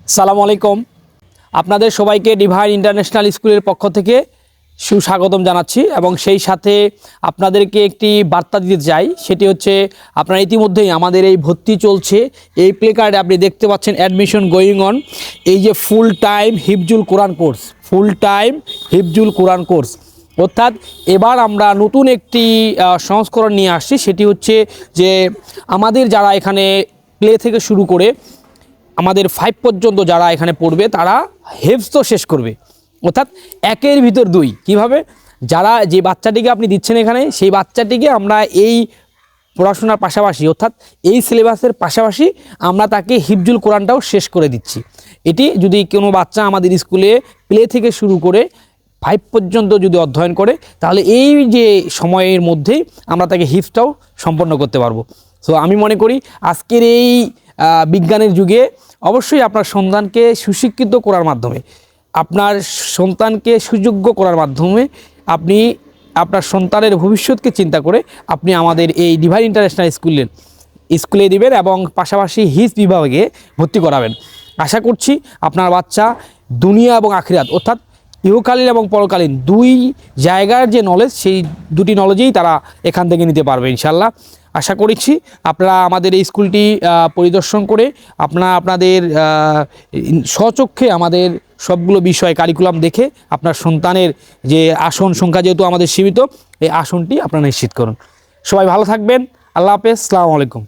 আসসালামু আলাইকুম। আপনাদের সবাইকে ডিভাইন ইন্টারন্যাশনাল স্কুলের পক্ষ থেকে সুস্বাগতম জানাচ্ছি এবং সেই সাথে আপনাদেরকে একটি বার্তা দিতে চাই। সেটি হচ্ছে আপনারা ইতিমধ্যেই আমাদের এই ভর্তি চলছে, এই প্লে কার্ডে আপনি দেখতে পাচ্ছেন অ্যাডমিশন গোয়িং অন। এই যে ফুল টাইম হিফজুল কোরআন কোর্স, ফুল টাইম হিফজুল কোরআন কোর্স, অর্থাৎ এবার আমরা নতুন একটি সংস্করণ নিয়ে আসছি। সেটি হচ্ছে যে আমাদের যারা এখানে প্লে থেকে শুরু করে আমাদের 5 পর্যন্ত যারা এখানে পড়বে তারা হেফজ তো শেষ করবে, অর্থাৎ একের ভিতর দুই। কিভাবে? যারা যে বাচ্চাটিকে আপনি দিচ্ছেন এখানে, সেই বাচ্চাটিকে আমরা এই পড়াশোনার পাশাপাশি অর্থাৎ এই সিলেবাসের পাশাপাশি আমরা তাকে হিফজুল কোরআনটাও শেষ করে দিচ্ছি। এটি যদি কোনো বাচ্চা আমাদের স্কুলে প্লে থেকে শুরু করে 5 পর্যন্ত যদি অধ্যয়ন করে, তাহলে এই যে সময়ের মধ্যেই আমরা তাকে হিফজটাও সম্পন্ন করতে পারবো। সো আমি মনে করি আজকের এই বিজ্ঞানের যুগে অবশ্যই আপনার সন্তানকে সুশিক্ষিত করার মাধ্যমে, আপনার সন্তানকে সুযোগ্য করার মাধ্যমে আপনি আপনার সন্তানের ভবিষ্যৎকে চিন্তা করে আপনি আমাদের এই ডিভাইন ইন্টারন্যাশনাল স্কুলে দিবেন এবং পাশাপাশি হিজ বিভাগে ভর্তি করাবেন। আশা করছি আপনার বাচ্চা দুনিয়া এবং আখিরাত অর্থাৎ ইহকালীন এবং পরকালীন দুই জায়গার যে নলেজ, সেই দুটি নলেজেই তারা এখান থেকে নিতে পারবে ইনশাল্লাহ। আশা করছি আপনারা আমাদের এই স্কুলটি পরিদর্শন করে আপনাদের স্বচক্ষে আমাদের সবগুলো বিষয় কারিকুলাম দেখে আপনার সন্তানের যে আসন সংখ্যা যেহেতু আমাদের সীমিত, এই আসনটি আপনারা নিশ্চিত করুন। সবাই ভালো থাকবেন। আল্লাহ হাফেজ। আসসালামু আলাইকুম।